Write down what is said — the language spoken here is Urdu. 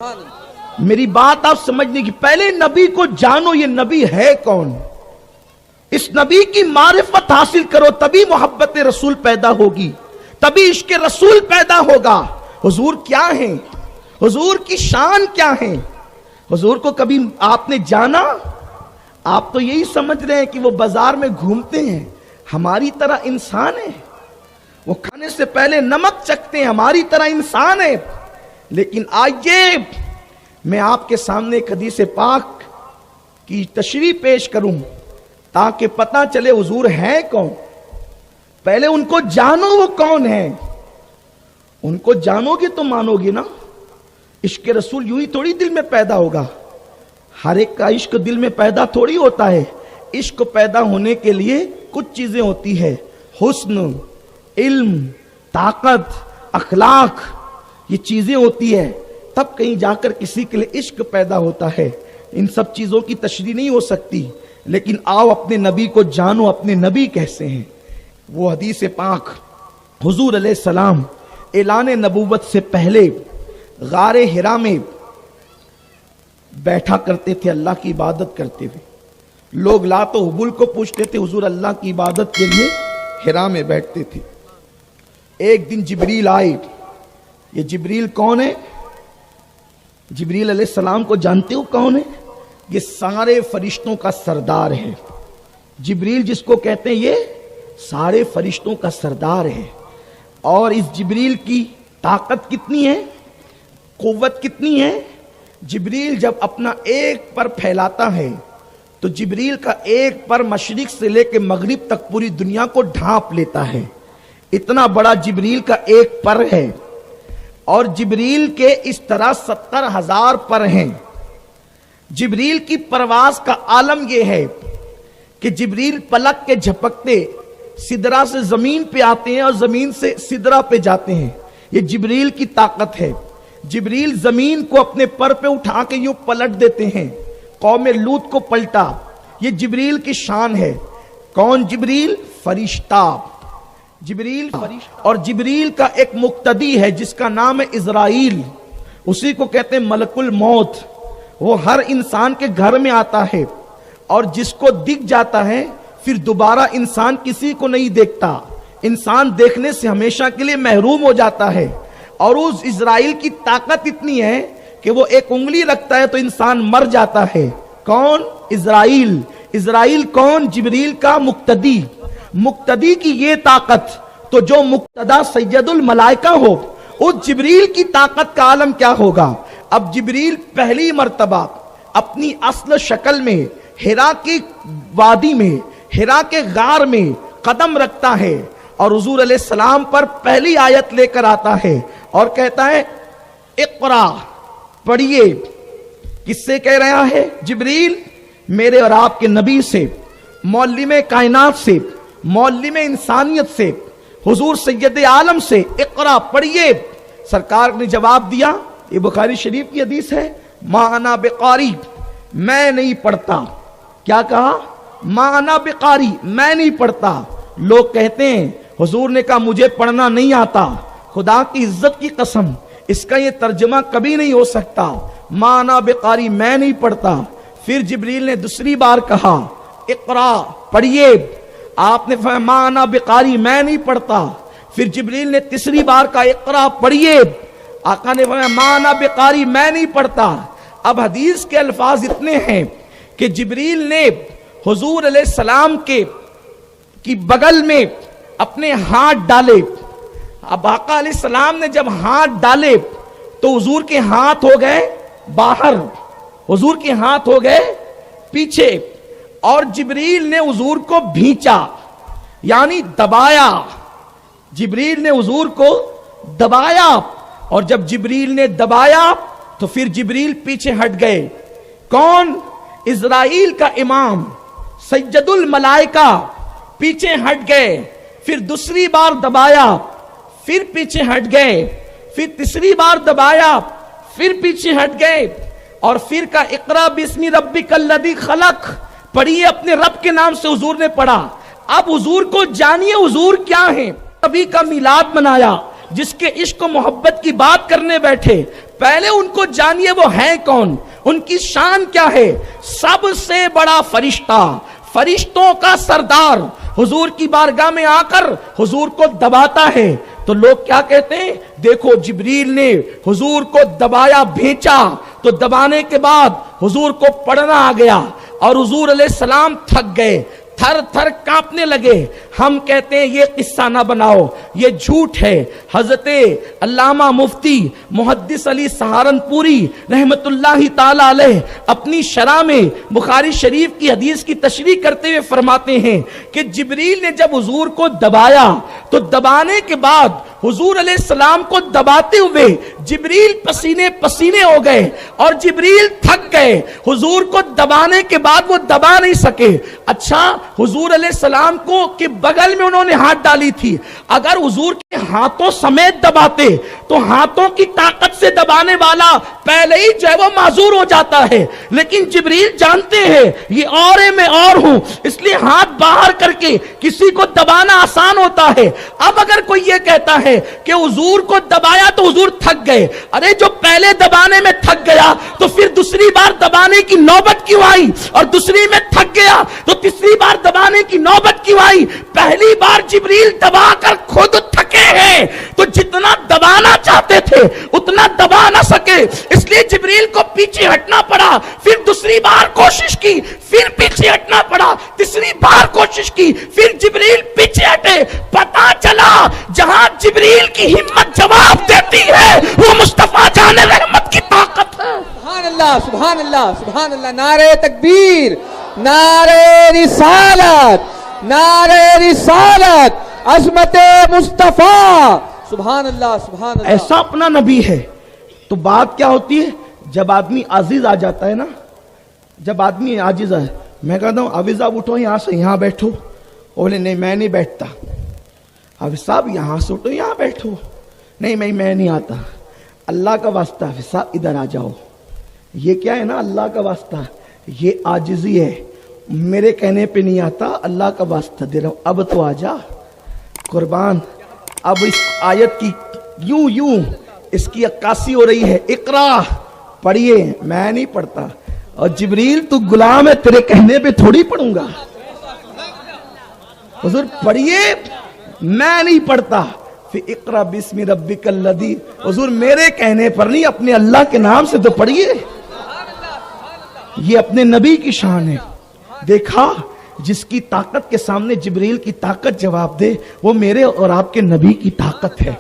میری بات آپ سمجھنے کی، پہلے نبی کو جانو یہ نبی ہے کون، اس نبی کی معرفت حاصل کرو، تبھی محبت رسول پیدا ہوگی، تبھی عشق رسول پیدا ہوگا۔ حضور کیا ہیں، حضور کی شان کیا ہے، حضور کو کبھی آپ نے جانا؟ آپ تو یہی سمجھ رہے ہیں کہ وہ بازار میں گھومتے ہیں، ہماری طرح انسان ہے، وہ کھانے سے پہلے نمک چکھتے ہیں، ہماری طرح انسان ہے۔ لیکن آئیے میں آپ کے سامنے ایک حدیث پاک کی تشریح پیش کروں تاکہ پتہ چلے حضور ہے کون۔ پہلے ان کو جانو وہ کون ہے، ان کو جانو گے تو مانو گے نا۔ عشق رسول یوں ہی تھوڑی دل میں پیدا ہوگا، ہر ایک کا عشق دل میں پیدا تھوڑی ہوتا ہے۔ عشق پیدا ہونے کے لیے کچھ چیزیں ہوتی ہے، حسن، علم، طاقت، اخلاق، یہ چیزیں ہوتی ہے، تب کہیں جا کر کسی کے لیے عشق پیدا ہوتا ہے۔ ان سب چیزوں کی تشریح نہیں ہو سکتی، لیکن آؤ اپنے نبی کو جانو، اپنے نبی کیسے ہیں۔ وہ حدیث پاک، حضور علیہ السلام اعلان نبوت سے پہلے غار حرا میں بیٹھا کرتے تھے، اللہ کی عبادت کرتے ہوئے۔ لوگ لات و حبل کو پوچھتے تھے، حضور اللہ کی عبادت کے لیے حرا میں بیٹھتے تھے۔ ایک دن جبریل آئے۔ یہ جبریل کون ہے؟ جبریل علیہ السلام کو جانتے ہو کون ہے؟ یہ سارے فرشتوں کا سردار ہے۔ جبریل جس کو کہتے ہیں یہ سارے فرشتوں کا سردار ہے۔ اور اس جبریل کی طاقت کتنی ہے، قوت کتنی ہے؟ جبریل جب اپنا ایک پر پھیلاتا ہے تو جبریل کا ایک پر مشرق سے لے کے مغرب تک پوری دنیا کو ڈھانپ لیتا ہے۔ اتنا بڑا جبریل کا ایک پر ہے، اور جبریل کے اس طرح 70,000 پر ہیں۔ جبریل کی پرواز کا عالم یہ ہے کہ جبریل پلک کے جھپکتے سدرہ سے زمین پہ آتے ہیں اور زمین سے سدرہ پہ جاتے ہیں۔ یہ جبریل کی طاقت ہے۔ جبریل زمین کو اپنے پر پہ اٹھا کے یوں پلٹ دیتے ہیں، قوم لوط کو پلٹا۔ یہ جبریل کی شان ہے۔ کون جبریل؟ فرشتہ جبریل۔ اور جبریل کا ایک مقتدی ہے جس کا نام ہے اسرائیل، اسی کو کہتے ہیں ملک الموت۔ وہ ہر انسان کے گھر میں آتا ہے، اور جس کو دکھ جاتا ہے پھر دوبارہ انسان کسی کو نہیں دیکھتا، انسان دیکھنے سے ہمیشہ کے لیے محروم ہو جاتا ہے۔ اور اس اسرائیل کی طاقت اتنی ہے کہ وہ ایک انگلی رکھتا ہے تو انسان مر جاتا ہے۔ کون؟ اسرائیل۔ اسرائیل کون؟ جبریل کا مقتدی۔ مقتدی کی یہ طاقت، تو جو مقتدا سید الملائکہ ہو، اس جبریل کی طاقت کا عالم کیا ہوگا؟ اب جبریل پہلی مرتبہ اپنی اصل شکل میں حرا کی وادی میں، حرا کے غار میں قدم رکھتا ہے، اور حضور علیہ السلام پر پہلی آیت لے کر آتا ہے اور کہتا ہے اقرا، پڑھیے۔ کس سے کہہ رہا ہے؟ جبریل میرے اور آپ کے نبی سے، معلم کائنات سے، معلم انسانیت سے، حضور سید عالم سے، اقرا، پڑھیے۔ سرکار نے جواب دیا، یہ بخاری شریف کی حدیث ہے، ما انا بقاری، میں نہیں پڑھتا۔ کیا کہا؟ ما انا بقاری، میں نہیں پڑھتا۔ لوگ کہتے ہیں حضور نے کہا مجھے پڑھنا نہیں آتا۔ خدا کی عزت کی قسم اس کا یہ ترجمہ کبھی نہیں ہو سکتا، ما انا بقاری، میں نہیں پڑھتا۔ پھر جبریل نے دوسری بار کہا اقرا، پڑھیے۔ آپ نے فرمایا ما انا بقاری، میں نہیں پڑھتا۔ پھر جبریل نے تیسری بار کہا اقرا، پڑھیے۔ آقا نے فرمایا ما انا بقاری، میں نہیں پڑھتا۔ اب حدیث کے الفاظ اتنے ہیں کہ جبریل نے حضور علیہ السلام کی بغل میں اپنے ہاتھ ڈالے۔ اب آقا علیہ السلام نے جب ہاتھ ڈالے تو حضور کے ہاتھ ہو گئے باہر، حضور کے ہاتھ ہو گئے پیچھے، اور جبریل نے حضور کو بھینچا، یعنی دبایا۔ جبریل نے حضور کو دبایا، اور جب جبریل نے دبایا تو پھر جبریل پیچھے ہٹ گئے۔ کون؟ اسرائیل کا امام سید الملائکہ پیچھے ہٹ گئے۔ پھر دوسری بار دبایا، پھر پیچھے ہٹ گئے، پھر تیسری بار دبایا، پھر پیچھے ہٹ گئے، اور پھر کا اقرا بسم ربک الذی خلق، پڑھیے اپنے رب کے نام سے حضور نے پڑھا۔ اب حضور کو جانیے حضور کیا ہیں۔ نبی کا میلاد منایا، جس کے عشق و محبت کی بات کرنے بیٹھے، پہلے ان کو جانیے وہ ہیں کون، ان کی شان کیا ہے۔ سب سے بڑا فرشتہ، فرشتوں کا سردار حضور کی بارگاہ میں آ کر حضور کو دباتا ہے تو لوگ کیا کہتے ہیں؟ دیکھو جبریل نے حضور کو دبایا، بھیجا، تو دبانے کے بعد حضور کو پڑھنا آ گیا اور حضور علیہ السلام تھک گئے، تھر تھر کانپنے لگے۔ ہم کہتے ہیں یہ قصہ نہ بناؤ، یہ جھوٹ ہے۔ حضرت علامہ مفتی محدث علی سہارنپوری رحمت اللہ تعالی علیہ اپنی شرح میں بخاری شریف کی حدیث کی تشریح کرتے ہوئے فرماتے ہیں کہ جبریل نے جب حضور کو دبایا تو دبانے کے بعد حضور علیہ السلام کو دباتے ہوئے جبریل پسینے پسینے ہو گئے اور جبریل تھک گئے، حضور کو دبانے کے بعد وہ دبا نہیں سکے۔ اچھا، حضور علیہ السلام کو کہ بغل میں انہوں نے ہاتھ ڈالی تھی، اگر حضور کے ہاتھوں سمیت دباتے تو ہاتھوں کی طاقت سے دبانے والا پہلے ہی جو ہے وہ معذور ہو جاتا ہے، لیکن جبریل جانتے ہیں یہ اورے میں اور ہوں، اس لیے ہاتھ باہر کر کے کسی کو دبانا آسان ہوتا ہے۔ اب اگر کوئی یہ کہتا ہے کہ حضور کو دبایا تو حضور تھک گئے، ارے جو پہلے دبانے میں تھک گیا تو پھر دوسری بار دبانے کی نوبت کیوں آئی؟ اور دوسری میں تھک گیا تو تیسری بار دبانے کی نوبت کیوں آئی؟ پہلی بار جبریل دبا کر خود تھکے ہیں تو جتنا دبانا چاہتے تھے اتنا دبا نہ سکے، اس لیے جبریل کو پیچھے ہٹنا پڑا، پھر دوسری بار کوشش کی، پھر پیچھے ہٹنا پڑا، تیسری بار کوشش کی، پھر جبریل پیچھے ہٹے۔ پتا چلا جہاں جبریل کی ہمت جواب دیتی ہے وہ مصطفیٰ جان رحمت کی طاقت ہے۔ سبحان اللہ، سبحان اللہ، سبحان اللہ، نعرہ تکبیر، نعرہ رسالت، نعرہ رسالت، عظمت مصطفیٰ، سبحان اللہ، سبحان اللہ۔ ایسا اپنا نبی ہے تو بات کیا ہوتی ہے؟ جب آدمی عاجز آ جاتا ہے نا، جب آدمی عاجز ہے، میں کہتا ہوں حافظ صاحب اٹھو یہاں سے، یہاں بیٹھو، بولے نہیں میں نہیں بیٹھتا۔ حافظ صاحب یہاں سے اٹھو، یہاں بیٹھو، نہیں میں نہیں آتا۔ اللہ کا واسطہ حافظ صاحب ادھر آ جاؤ، یہ کیا ہے نا اللہ کا واسطہ، یہ عاجزی ہے، میرے کہنے پہ نہیں آتا، اللہ کا واسطہ دے رہا ہوں، اب تو آ جا قربان۔ اب اس آیت کی یوں اس کی عکاسی ہو رہی ہے، اقرا پڑھیے، میں نہیں پڑھتا، اور جبریل تو غلام ہے، تیرے کہنے پہ تھوڑی پڑھوں گا، حضور پڑھیے، میں نہیں پڑھتا، پھر اقرا بسم ربک الذی، حضور میرے کہنے پر نہیں، اپنے اللہ کے نام سے تو پڑھیے۔ یہ اپنے نبی کی شان ہے۔ دیکھا جس کی طاقت کے سامنے جبریل کی طاقت جواب دے، وہ میرے اور آپ کے نبی کی طاقت ہے۔